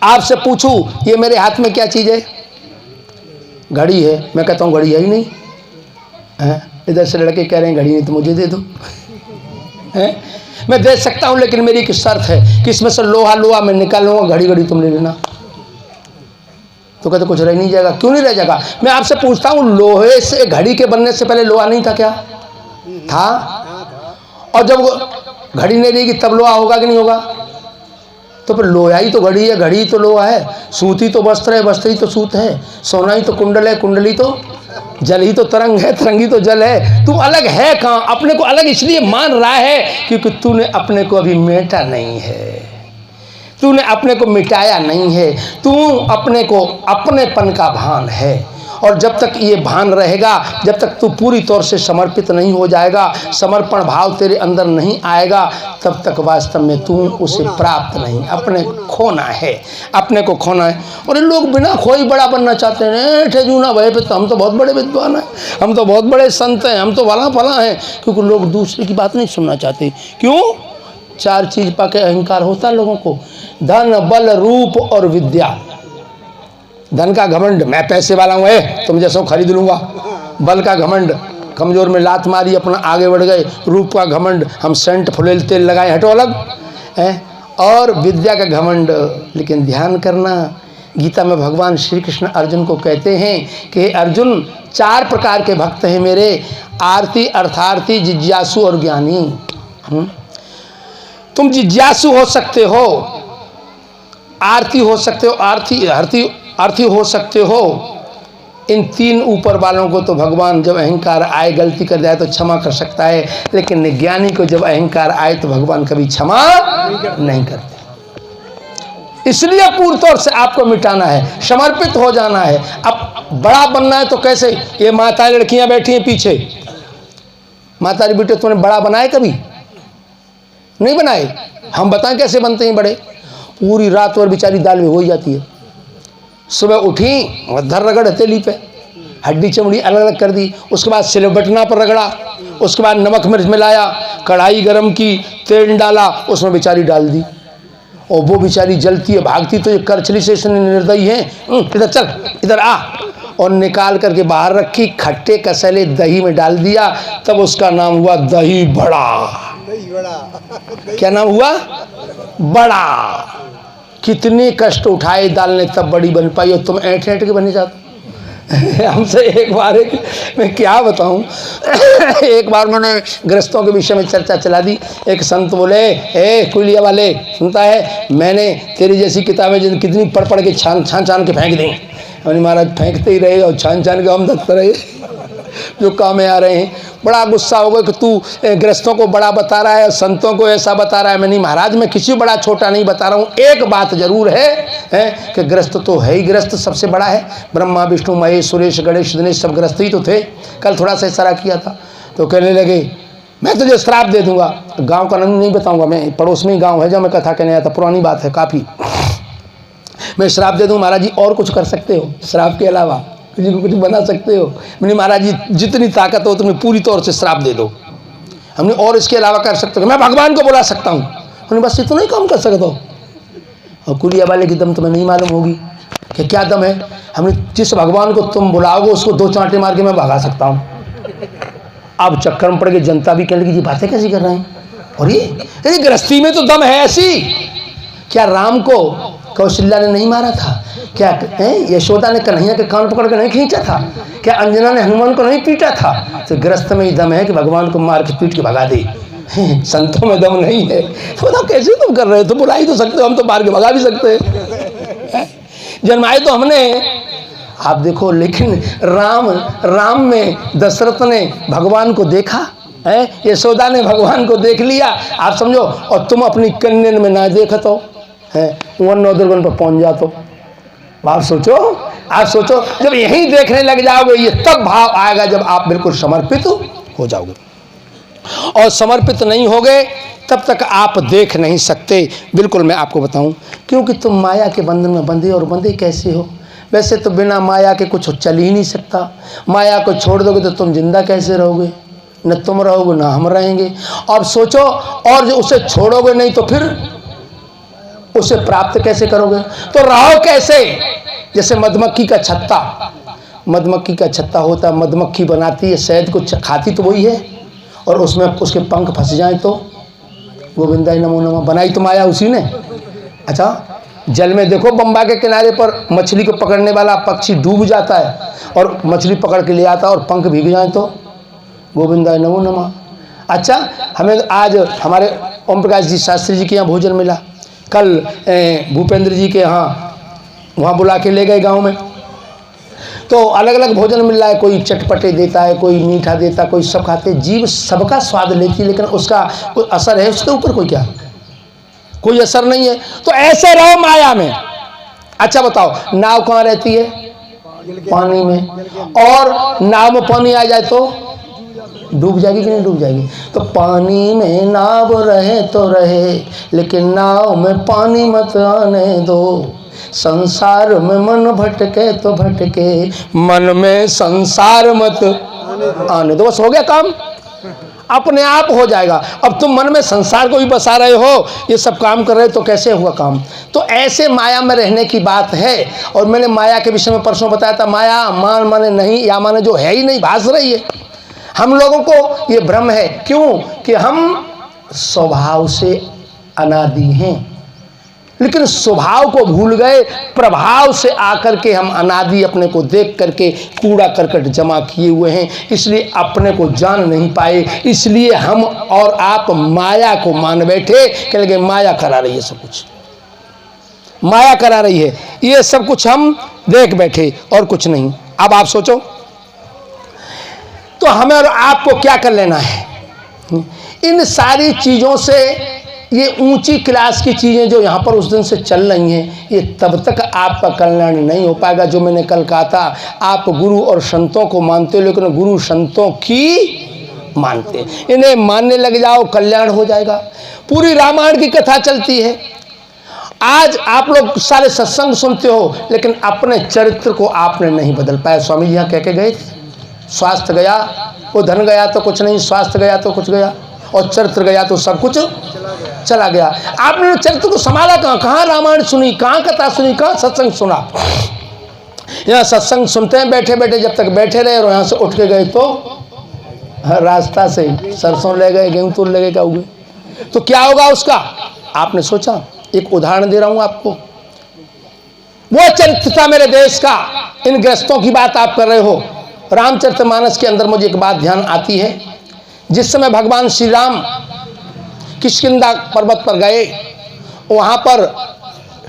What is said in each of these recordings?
आपसे पूछूं ये मेरे हाथ में क्या चीज़ है? घड़ी है। मैं कहता हूँ घड़ी है ही नहीं है। इधर से लड़के कह रहे हैं घड़ी नहीं तो मुझे दे दो है। मैं दे सकता हूँ लेकिन मेरी एक शर्त है कि इसमें से लोहा लोहा मैं निकालूंगा, घड़ी घड़ी तुम ले लेना। तो कहते कुछ रह नहीं जाएगा। क्यों नहीं रह जाएगा? मैं आपसे पूछता हूँ लोहे से घड़ी के बनने से पहले लोहा नहीं था क्या? था। और जब घड़ी नहीं रहेगी तब लोहा होगा कि नहीं होगा? तो फिर लोहा ही तो घड़ी है, घड़ी ही तो लोहा है। सूत ही तो वस्त्र है, वस्त्र ही तो सूत है। सोना ही तो कुंडल है, कुंडल ही तो जल ही तो तरंग है, तरंग ही तो जल है। तू अलग है कहाँ? अपने को अलग इसलिए मान रहा है क्योंकि तूने अपने को अभी मेटा नहीं है, तूने अपने को मिटाया नहीं है। तू अपने को अपनेपन का भान है। और जब तक ये भान रहेगा, जब तक तू पूरी तौर से समर्पित नहीं हो जाएगा, समर्पण भाव तेरे अंदर नहीं आएगा, तब तक वास्तव में तू उसे प्राप्त नहीं। अपने खोना है, अपने को खोना है। और ये लोग बिना खोई बड़ा बनना चाहते हैं। ठेजूना भय पे तो हम तो बहुत बड़े विद्वान हैं, हम तो बहुत बड़े संत हैं, हम तो वाला फला हैं। क्योंकि लोग दूसरे की बात नहीं सुनना चाहते। क्यों? 4 चीज़ पाके अहंकार होता है लोगों को, धन बल रूप और विद्या। धन का घमंड, मैं पैसे वाला हूँ, तुम जैसा खरीद लूँगा। बल का घमंड, कमजोर में लात मारी अपना आगे बढ़ गए। रूप का घमंड, हम सेंट फुलेल तेल लगाए, हटो अलग है। और विद्या का घमंड। लेकिन ध्यान करना, गीता में भगवान श्री कृष्ण अर्जुन को कहते हैं कि अर्जुन 4 प्रकार के भक्त हैं मेरे, आरती, अर्थार्थी, जिज्ञासु और ज्ञानी। तुम जिज्ञासु हो सकते हो, आरती हो सकते हो, अर्थी हो सकते हो। इन 3 ऊपर वालों को तो भगवान जब अहंकार आए, गलती कर जाए तो क्षमा कर सकता है। लेकिन ज्ञानी को जब अहंकार आए तो भगवान कभी क्षमा नहीं करते। इसलिए पूर्ण तौर से आपको मिटाना है, समर्पित हो जाना है। अब बड़ा बनना है तो कैसे? ये माता लड़कियां बैठी हैं पीछे, माता रे बेटे तुमने बड़ा बनाए? कभी नहीं बनाए। हम बताएं कैसे बनते हैं बड़े? पूरी रात और बेचारी दाल में हो ही जाती है। सुबह उठी, धर रगड़ हथेली पे, हड्डी चमड़ी अलग अलग कर दी। उसके बाद सिलबटना पर रगड़ा, उसके बाद नमक मिर्च मिलाया, कढ़ाई गरम की, तेल डाला, उसमें बेचारी डाल दी। और वो बेचारी जलती है, भागती तो ये करछली से इसने निर्दयी है, इधर चल, इधर आ। और निकाल करके बाहर रखी, खट्टे कसैले दही में डाल दिया। तब उसका नाम हुआ दही बड़ा। क्या नाम हुआ? बड़ा। कितने कष्ट उठाए दाल ने तब बड़ी बन पाई, और तुम ऐंठ ऐंठ के बने जाते। हमसे एक बार मैं क्या बताऊं, एक बार मैंने गृहस्थों के विषय में चर्चा चला दी। एक संत बोले, कुलिया वाले सुनता है, मैंने तेरी जैसी किताबें कितनी पढ़ पढ़ के छान के फेंक दी। मैंने महाराज फेंकते ही रहे और छान के हम देखते रहे जो काम में आ रहे हैं। बड़ा गुस्सा हो गया कि तू गृहस्थों को बड़ा बता रहा है, संतों को ऐसा बता रहा है। मैं नहीं महाराज, मैं किसी बड़ा छोटा नहीं बता रहा हूँ। एक बात जरूर है कि गृहस्थ तो है ही, गृहस्थ सबसे बड़ा है। ब्रह्मा विष्णु महेश सुरेश गणेश दिनेश सब गृहस्थ ही तो थे। कल थोड़ा सा इशारा किया था तो कहने लगे मैं तुझे श्राप दे दूंगा। गाँव का नाम नहीं बताऊँगा, मैं पड़ोस में ही गाँव है जब मैं कथा कहने आया था, पुरानी बात है काफ़ी। मैं श्राप दे दूँ महाराज जी, और कुछ कर सकते हो श्राप के अलावा? किसी को कुछ बना सकते हो? मैंने महाराज जी जितनी ताकत हो तुम्हें पूरी तौर से श्राप दे दो। हमने और इसके अलावा कर सकते हो? मैं भगवान को बुला सकता हूँ। हमने बस इतना ही काम कर सकता हो। और कुलिया वाले की दम तुम्हें नहीं मालूम होगी कि क्या दम है। हमने जिस भगवान को तुम बुलाओगे उसको 2 चांटे मार के मैं भगा सकता हूँ। अब चक्कर में पड़ के जनता भी कहने लगी ये बातें कैसी कर रहे हैं। और ये गृहस्थी में तो दम है ऐसी। क्या राम को कौशल्या ने नहीं मारा था? क्या यशोदा ने कन्हैया के कान पकड़ कर नहीं खींचा था? क्या अंजना ने हनुमान को नहीं पीटा था? तो गृहस्थ में ही दम है कि भगवान को मार के पीट के भगा दे। संतों में दम नहीं है। तो बताओ कैसे तुम कर रहे हो? तो बुला ही तो सकते हो, हम तो मार के भगा भी सकते हैं। जन्माए तो हमने, आप देखो। लेकिन राम में दशरथ ने भगवान को देखा है, यशोदा ने भगवान को देख लिया, आप समझो। और तुम अपनी कन्या में ना देखत हो है, वन 9 दुर्गन पर पहुंच जातो। आप सोचो जब यहीं देखने लग जाओगे, ये तब भाव आएगा जब आप बिल्कुल समर्पित हो जाओगे। और समर्पित नहीं होगे तब तक आप देख नहीं सकते। बिल्कुल मैं आपको बताऊं, क्योंकि तुम माया के बंधन में बंधे, और बंधे कैसे हो? वैसे तो बिना माया के कुछ चल ही नहीं सकता। माया को छोड़ दोगे तो तुम जिंदा कैसे रहोगे? न तुम रहोगे न हम रहेंगे। अब सोचो, और जो उसे छोड़ोगे नहीं तो फिर उसे प्राप्त कैसे करोगे? तो रहो कैसे? जैसे मधुमक्खी का छत्ता, मधुमक्खी का छत्ता होता है, मधुमक्खी बनाती है शहद को, खाती तो वही है, और उसमें उसके पंख फंस जाएं तो गोविंदाई नमो नमः, बनाई तो माया उसी ने। अच्छा, जल में देखो बंबा के किनारे पर मछली को पकड़ने वाला पक्षी डूब जाता है और मछली पकड़ के ले आता है और पंख भीग जाए तो गोविंदाय नमो नमः। अच्छा, हमें आज हमारे ओम प्रकाश जी शास्त्री जी के यहाँ भोजन मिला, कल भूपेंद्र जी के यहाँ वहाँ बुला के ले गए गांव में, तो अलग अलग भोजन मिल रहा है, कोई चटपटे देता है, कोई मीठा देता है, कोई सब खाते, जीव सबका स्वाद लेती है, लेकिन उसका कोई असर है उसके ऊपर? कोई क्या, कोई असर नहीं है। तो ऐसे रहो माया में। अच्छा बताओ, नाव कहाँ रहती है? पानी में, और नाव में पानी आ जाए तो डूब जाएगी कि नहीं डूब जाएगी? तो पानी में नाव रहे तो रहे, लेकिन नाव में पानी मत आने दो। संसार में मन भटके तो भटके, मन में संसार मत आने दो। बस हो गया काम, अपने आप हो जाएगा। अब तुम मन में संसार को भी बसा रहे हो, ये सब काम कर रहे हो, तो कैसे हुआ काम? तो ऐसे माया में रहने की बात है। और मैंने माया के विषय में परसों बताया था, माया मान माने नहीं, या माने जो है ही नहीं, भास रही है। हम लोगों को ये भ्रम है, क्यों? कि हम स्वभाव से अनादि हैं, लेकिन स्वभाव को भूल गए, प्रभाव से आकर के हम अनादि अपने को देख करके कूड़ा करकट जमा किए हुए हैं, इसलिए अपने को जान नहीं पाए। इसलिए हम और आप माया को मान बैठे, कहने लगे माया करा रही है, सब कुछ माया करा रही है, ये सब कुछ हम देख बैठे और कुछ नहीं। अब आप सोचो, तो हमें और आपको क्या कर लेना है? इन सारी चीज़ों से, ये ऊंची क्लास की चीज़ें जो यहाँ पर उस दिन से चल रही हैं, ये तब तक आपका कल्याण नहीं हो पाएगा। जो मैंने कल कहा था, आप गुरु और संतों को मानते हो, लेकिन गुरु संतों की मानते, इन्हें मानने लग जाओ, कल्याण हो जाएगा। पूरी रामायण की कथा चलती है। आज आप लोग सारे सत्संग सुनते हो, लेकिन अपने चरित्र को आपने नहीं बदल पाया। स्वामी जी यहाँ कह के गए, स्वास्थ्य गया वो धन गया तो कुछ नहीं, स्वास्थ्य गया तो कुछ गया, और चरित्र गया तो सब कुछ चला गया। आपने चरित्र को संभाला कहाँ? कहाँ रामायण सुनी, कहाँ कथा सुनी, कहाँ सत्संग सुना? यहाँ सत्संग सुनते हैं बैठे बैठे, जब तक बैठे रहे, और यहाँ से उठ के गए तो रास्ता से सरसों ले गए, गेहूँ तूर ले गए, क्या हुए? तो क्या होगा उसका? आपने सोचा? एक उदाहरण दे रहा हूँ आपको, वो चरित्र था मेरे देश का। इन ग्रस्तों की बात आप कर रहे हो। रामचरितमानस के अंदर मुझे एक बात ध्यान आती है, जिस समय भगवान श्री राम किष्किंधा पर्वत पर गए, वहाँ पर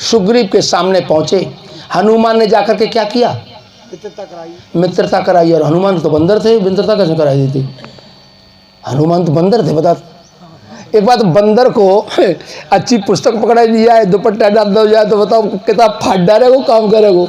सुग्रीव के सामने पहुँचे, हनुमान ने जाकर के क्या किया? मित्रता कराई। और हनुमान तो बंदर थे, मित्रता कैसे कराई देती? हनुमान तो बंदर थे। बता, एक बात, बंदर को अच्छी पुस्तक पकड़ा दिया है, दुपट्टा डाल दो जाए तो बताओ किताब फाड़ डालेगो, काम करेगो?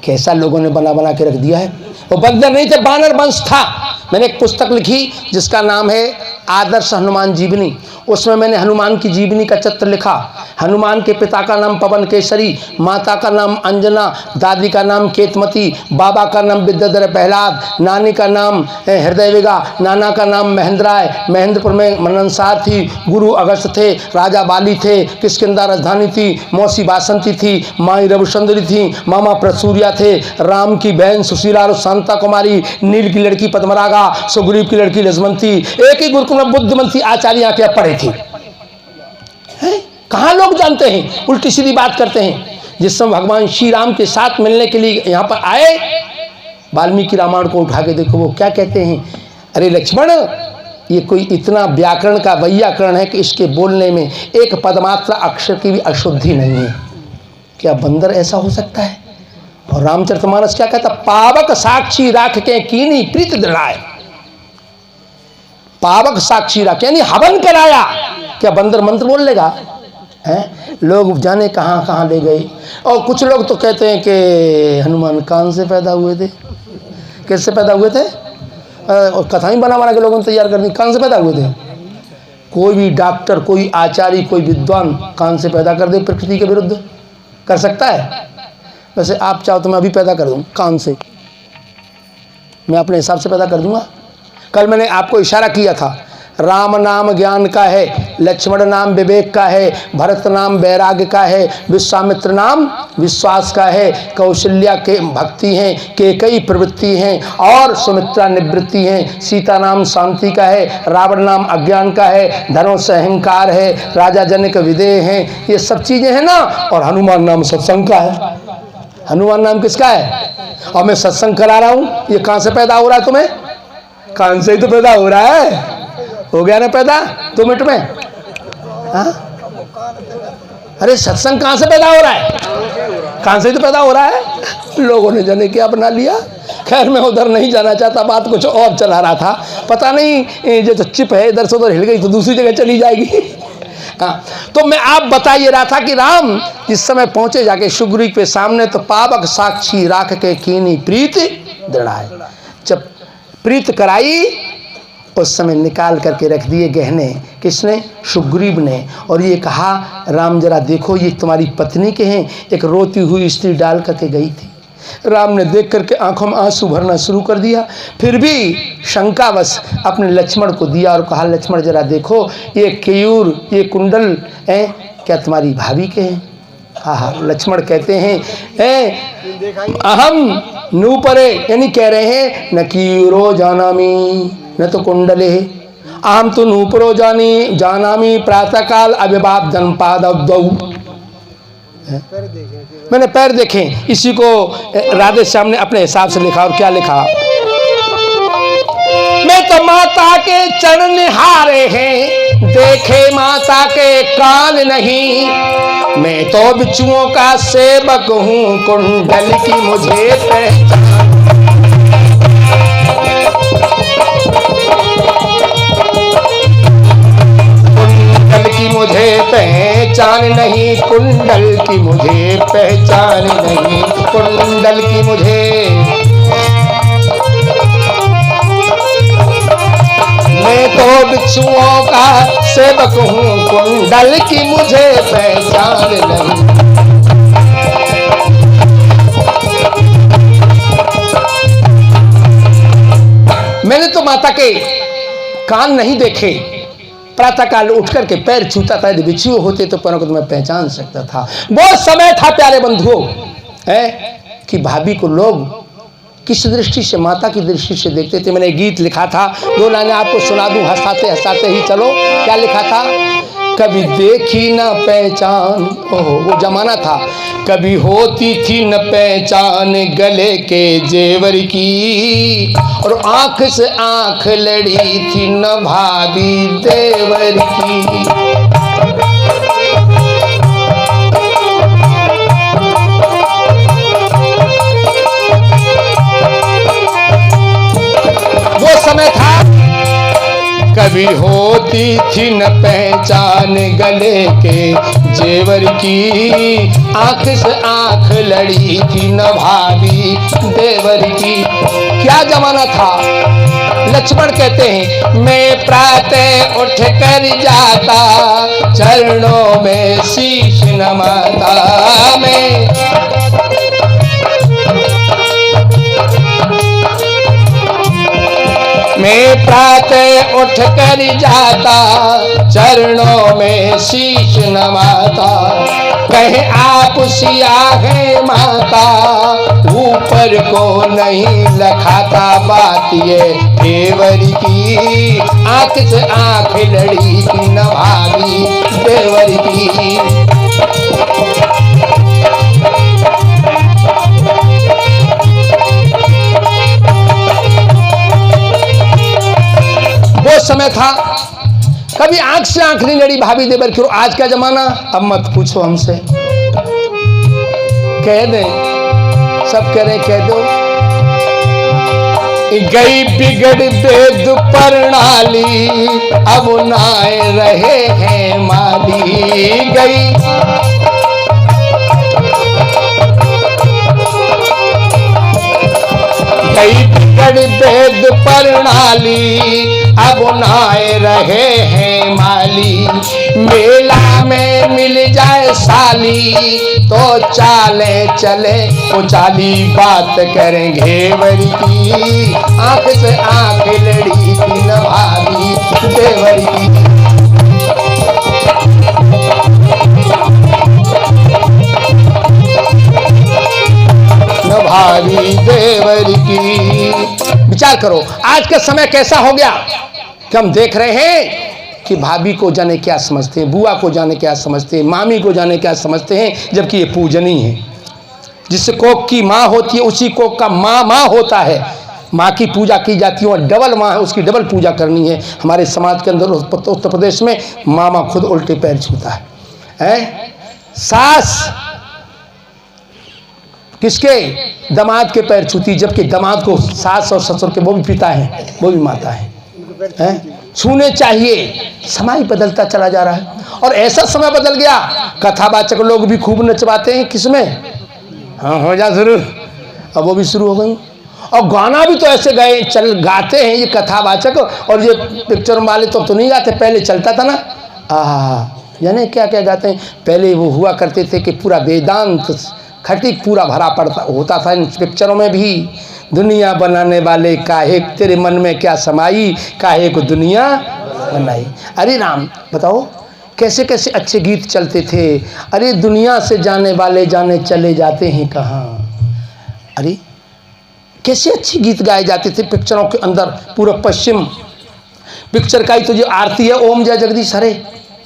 कैसा लोगों ने बना बना के रख दिया है। वो बंदर नहीं थे, बानर वंश था। मैंने एक पुस्तक लिखी जिसका नाम है आदर्श हनुमान जीवनी। उसमें मैंने हनुमान की जीवनी का चित्र लिखा। हनुमान के पिता का नाम पवन केसरी, माता का नाम अंजना, दादी का नाम केतमती, बाबा का नाम विद्याधर प्रहलाद, नानी का नाम हृदयविगा, नाना का नाम महेंद्राय, महेंद्रपुर में मननसार थी, गुरु अगस्त थे, राजा बाली थे, किष्किंधा राजधानी थी, मौसी बासंती थी, माई रविशंदरी थी, मामा प्रसूरिया थे, राम की बहन सुशीला और शांता कुमारी, नील की लड़की पद्मरागा, सुग्रीव की लड़की लक्ष्मणती, एक ही गुरुकुल में बुद्धिमंती आचार्य आके पढ़े थी। कहाँ लोग जानते हैं, उल्टी सीधी बात करते हैं। जिस समय भगवान श्री राम के साथ मिलने के लिए यहाँ पर आए, वाल्मीकि रामायण को उठा के देखो, वो क्या कहते हैं? अरे लक्ष्मण, ये कोई इतना व्याकरण का वैयाकरण है कि इसके बोलने में एक पदमात्रा अक्षर की भी अशुद्धि नहीं है। क्या बंदर ऐसा हो सकता है? और रामचरितमानस क्या कहता? पावक साक्षी राख के कीनी प्रीत दृढ़ाए। पावक साक्षी राख यानी हवन कराया। क्या बंदर मंत्र बोल लेगा? हैं? लोग जाने कहाँ कहाँ ले गए। और कुछ लोग तो कहते हैं कि हनुमान कान से पैदा हुए थे। कैसे पैदा हुए थे? और कथा ही बना के लोगों ने तैयार कर दी, कान से पैदा हुए थे। कोई भी डॉक्टर, कोई आचार्य, कोई विद्वान कान से पैदा कर दे प्रकृति के विरुद्ध, कर सकता है? वैसे आप चाहो तो मैं अभी पैदा कर दूँ कान से, मैं अपने हिसाब से पैदा कर दूंगा। कल मैंने आपको इशारा किया था, राम नाम ज्ञान का है, लक्ष्मण नाम विवेक का है, भरत नाम वैराग्य का है, विश्वामित्र नाम विश्वास का है, कौशल्या के भक्ति हैं, केकई प्रवृत्ति हैं और सुमित्रा निवृत्ति हैं, सीता नाम शांति का है, रावण नाम अज्ञान का है, धनुष अहंकार है, राजा जनक विदेह हैं, ये सब चीजें हैं ना। और हनुमान नाम सत्संग का है। हनुमान नाम किसका है? और मैं सत्संग करा रहा हूं, ये कहां से पैदा हो रहा है तुम्हें? कान से ही तो पैदा हो रहा है। हो गया ना पैदा 2 मिनट में? हाँ? अरे सत्संग कहां से पैदा हो रहा है? कान से ही तो पैदा हो रहा है। लोगों ने जाने क्या बना लिया। खैर मैं उधर नहीं जाना चाहता, बात कुछ और चला रहा था, पता नहीं जो चिप है इधर से उधर हिल गई तो दूसरी जगह चली जाएगी। हाँ, तो मैं आप बताइए रहा था कि राम जिस समय पहुंचे जाके सुग्रीव के सामने तो पावक साक्षी राख के कीनी प्रीत दृढ़ाए। जब प्रीत कराई उस समय निकाल करके रख दिए गहने। किसने? सुग्रीव ने। और ये कहा राम जरा देखो ये तुम्हारी पत्नी के हैं। एक रोती हुई स्त्री डाल करके गई थी। राम ने देख करके आंखों में आंसू भरना शुरू कर दिया, फिर भी शंकावश अपने लक्ष्मण को दिया और कहा लक्ष्मण जरा देखो ये केयूर ये कुंडल हैं क्या तुम्हारी भाभी के हैं? हाँ, लक्ष्मण कहते हैं अहम नूपरे, यानी कह रहे हैं न कीरो जानामी न तो कुंडले अहम तो नूपरो जानामी प्रातःकाल अविभाव जनपाद। मैंने पैर देखे। इसी को राधे श्याम ने अपने हिसाब से लिखा। और क्या लिखा? मैं तो माता के चरण निहारे हैं, देखे माता के कान नहीं। मैं तो बिच्छुओं का सेवक हूँ, कुंडल की मुझे पहचान। कुंडल की मुझे पहचान नहीं, कुंडल की मुझे पहचान नहीं, कुंडल की मुझे। मैं तो बिच्छुओं का सेवक हूँ, कुंडल की मुझे पहचान नहीं। मैंने तो माता के कान नहीं देखे, प्रातःकाल उठ करके पैर छूता था, यदि बिच्छू होते तो पैरों को मैं पहचान सकता था। बहुत समय था प्यारे बंधुओं है कि भाभी को लोग किस दृष्टि से, माता की दृष्टि से देखते थे। मैंने गीत लिखा था, 2 लाइनें आपको सुना दूं हंसाते हंसाते ही चलो। क्या लिखा था? कभी देखी न पहचान, ओहो वो जमाना था, कभी होती थी न पहचान गले के जेवर की, और आंख से आंख लड़ी थी न भाभी देवर की। वो समय था कभी होती थी न पहचान गले के जेवर की, आंख से आंख लड़ी थी न भाभी देवर की। क्या जमाना था। लक्ष्मण कहते हैं मैं प्रातः उठ कर जाता, चरणों में शीश नमाता। मैं प्रातः उठ कर जाता, चरणों में शीश नवाता। कहे आप सिया है माता, ऊपर को नहीं लखाता। बात ये देवर की, आंख से आंख लड़ी थी न भाभी देवर की। वो समय था कभी आंख से आंख नहीं लड़ी भाभी देवर की। आज का जमाना, अब मत पूछो हमसे, कह दे, सब कह रहे कह दो। गई बिगड़ वेद प्रणाली, अब नाए रहे हैं माली। गई बिगड़ वेद प्रणाली, अब नाए रहे हैं माली। मेला में मिल जाए साली, तो चाले चले वो चाली बात करें घेवर की, आंख से आंख लड़ी थी न भाभी देवर की। न भाभी देवर की। विचार करो आज का समय कैसा हो गया कि हम देख रहे हैं कि भाभी को जाने क्या समझते हैं, बुआ को जाने क्या समझते हैं, मामी को जाने क्या समझते हैं, जबकि ये पूजनीय है। जिस कोक की माँ होती है उसी कोक का माँ होता है। माँ की पूजा की जाती है और डबल माँ है, उसकी डबल पूजा करनी है। हमारे समाज के अंदर उत्तर प्रदेश में मामा खुद उल्टे पैर छूता है? सास किसके? दामाद के पैर छूती, जबकि दामाद को सास और ससुर के वो भी पिता है, वो भी माता है। छूने चाहिए। समय बदलता चला जा रहा है और ऐसा समय बदल गया कथावाचक लोग भी खूब नचवाते हैं। किसमें? हाँ हो जा शुरू, अब वो भी शुरू हो गई। और गाना भी तो ऐसे गाते हैं ये कथावाचक, और ये पिक्चर वाले तो नहीं गाते। पहले चलता था ना, यानी क्या क्या गाते हैं। पहले वो हुआ करते थे कि पूरा वेदांत खटिक पूरा भरा पड़ता होता था इन पिक्चरों में भी। दुनिया बनाने वाले काहे तेरे मन में क्या समाई, काहे को दुनिया बनाई। अरे राम, बताओ कैसे कैसे अच्छे गीत चलते थे। अरे दुनिया से जाने वाले जाने चले जाते हैं कहाँ। अरे कैसे अच्छे गीत गाए जाते थे पिक्चरों के अंदर। पूरा पश्चिम पिक्चर का ही तो जो आरती है ओम जय जगदीश हरे,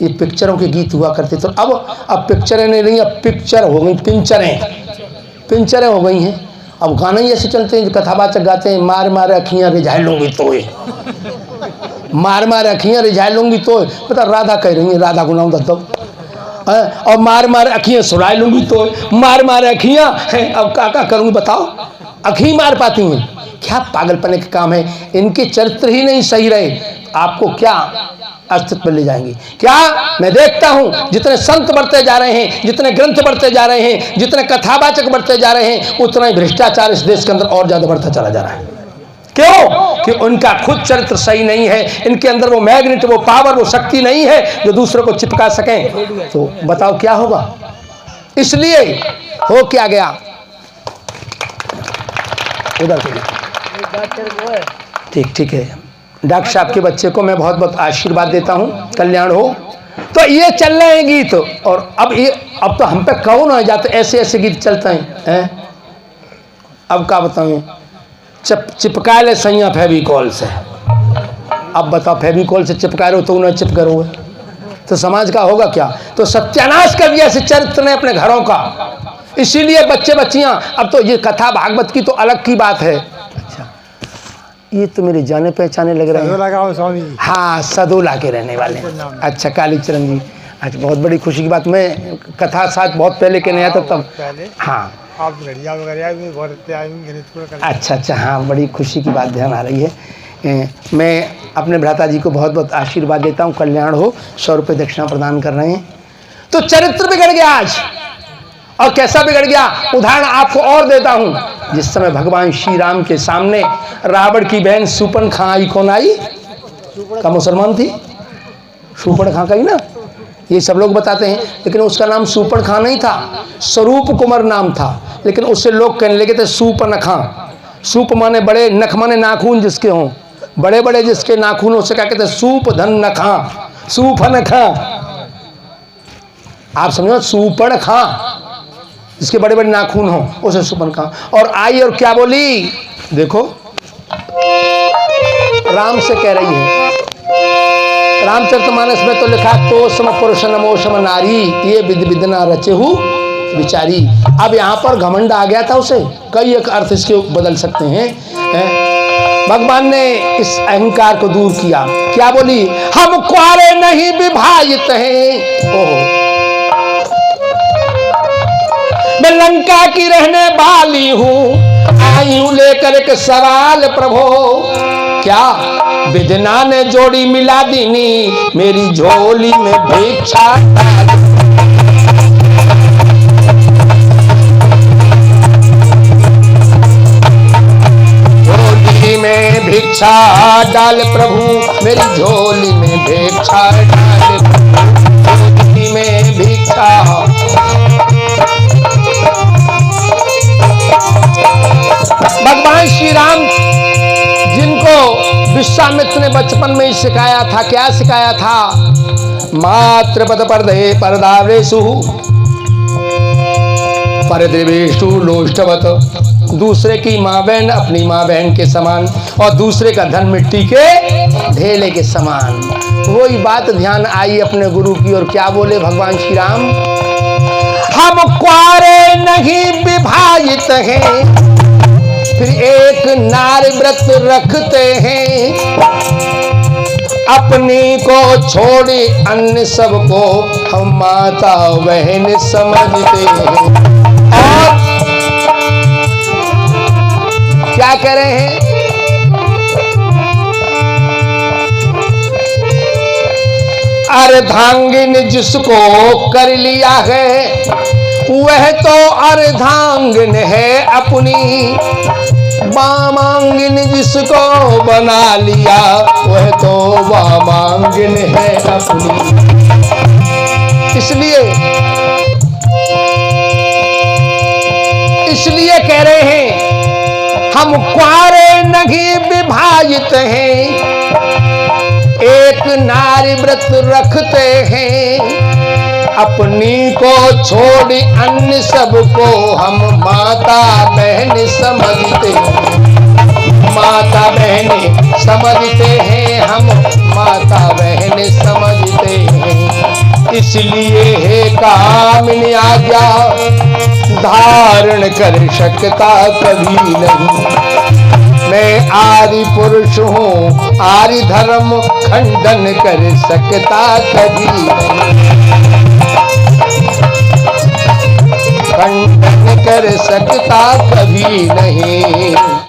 ये पिक्चरों के गीत हुआ करते थे। अब पिक्चरें नहीं रही, अब पिक्चर हो गई, पिंचरें हो गई हैं। अब गाना ही ऐसे चलते हैं, कथावाचक गाते हैं मार मार अखियाँ रिझाई लूँगी तोए, मार मार अखियाँ रिझाई लूँगी तोए। पता राधा कह रही है, राधा को नाम दत्तो। और मार मार अखियाँ सुराई लूँगी तोए, मार मार अखियाँ हैं। अब क्या करूँगी बताओ, अखी मार पाती हैं? क्या पागलपने का काम है। इनके चरित्र ही नहीं सही रहे, आपको क्या अस्तित्व ले जाएंगे। क्या मैं देखता हूं जितने संत बढ़ते जा रहे हैं, जितने ग्रंथ बढ़ते जा रहे हैं, जितने कथावाचक बढ़ते जा रहे हैं, उतना ही भ्रष्टाचार इस देश के अंदर और ज्यादा बढ़ता चला जा रहा है। क्यों? कि उनका खुद चरित्र सही नहीं है, इनके अंदर वो मैग्नेट, वो पावर, वो शक्ति नहीं है जो दूसरों को चिपका सकें। तो बताओ क्या होगा। इसलिए हो क्या गया, उधर ठीक है। डॉक्टर साहब के बच्चे को मैं बहुत बहुत आशीर्वाद देता हूँ, कल्याण हो। तो ये चल रहे हैं गीत, और अब तो हम पे कौन हो जाते, ऐसे ऐसे गीत चलते हैं। अब क्या बताऊँ, चिपका ले सैया फेविकॉल से। अब बताओ फेविकॉल से चिपका रहे हो तो उन्हें चिपका रहे हो, तो समाज का होगा क्या। तो सत्यानाश कर दिया ऐसे चरित्र ने अपने घरों का। इसीलिए बच्चे बच्चियां, अब तो ये कथा भागवत की तो अलग की बात है। अच्छा, ये तो मेरे जाने पहचाने लग रहे हैं। हाँ, सदोला के रहने वाले। अच्छा, कालीचरण जी। अच्छा, बहुत बड़ी खुशी की बात। मैं कथा साथ बहुत पहले के नहीं आता तब। हाँ, अच्छा, हाँ, बड़ी खुशी की बात ध्यान आ रही है। मैं अपने भ्राता जी को बहुत बहुत आशीर्वाद देता हूँ, कल्याण हो। 100 रुपये दक्षिणा प्रदान कर रहे हैं। तो चरित्र बिगड़ गया आज, और कैसा बिगड़ गया उदाहरण आपको और देता हूं। जिस समय भगवान श्री राम के सामने रावण की बहन शूर्पणखा आई, कौन आई? का मुसलमान थी, शूर्पणखा का ही ना, ये सब लोग बताते हैं। लेकिन उसका नाम शूर्पणखा नहीं था, स्वरूप कुमार नाम था। लेकिन उससे लोग कहने लगे थे शूर्पणखा। सूप माने बड़े, नख माने नाखून जिसके हों, बड़े बड़े जिसके नाखून, उससे क्या कहते हैं? सूप धन नखा, शूर्पणखा। आप समझो, शूर्पणखा जिसके बड़े बड़े नाखून हो, उसे शूर्पणखा। और आई और क्या बोली, देखो राम से कह रही है। रामचरितमानस में तो लिखा तो सम पुरुष नमो सम नारी, ये विद विदना रचेहु विचारी। अब यहाँ पर घमंड आ गया था उसे, कई एक अर्थ इसके बदल सकते हैं। भगवान ने इस अहंकार को दूर किया। क्या बोली? हम क्वारे नहीं विभाजित हैं। ओहो, मैं लंका की रहने वाली हूँ, आई हूँ लेकर एक सवाल प्रभो। क्या विदना ने जोड़ी मिला दीनी, मेरी झोली में भिक्षा डाल। झोली में भिक्षा डाल प्रभु, मेरी झोली में भिक्षा डाल, झोली में भिक्षा विश्वामित्र ने बचपन में ही सिखाया था। क्या सिखाया था? मात्र पद पर्दे परदारेषु परद्रवेषु लोष्टवत। दूसरे की माँ बहन अपनी माँ बहन के समान, और दूसरे का धन मिट्टी के ढेले के समान। वही बात ध्यान आई अपने गुरु की, और क्या बोले भगवान श्री राम? हम क्वारे नहीं विभाजित हैं, फिर एक नारी व्रत रखते हैं, अपनी को छोड़ी अन्य सबको हम माता बहन समझते हैं। और क्या कह रहे हैं? अर्धांगिन जिसको कर लिया है, वह तो अर्धांगिन है अपनी। वामांगिन जिसको बना लिया, वह तो वामांगिन है अपनी। इसलिए कह रहे हैं हम क्वारे नहीं विभाजित हैं, एक नारी व्रत रखते हैं, अपनी को छोड़ी अन्य सबको हम माता बहन समझते हैं। माता बहन समझते हैं, हम माता बहन समझते हैं। इसलिए है कामिनी आज्ञा धारण कर सकता कभी नहीं। मैं आदि पुरुष हूँ, आदि धर्म खंडन कर सकता कभी नहीं। खंडन कर सकता कभी नहीं।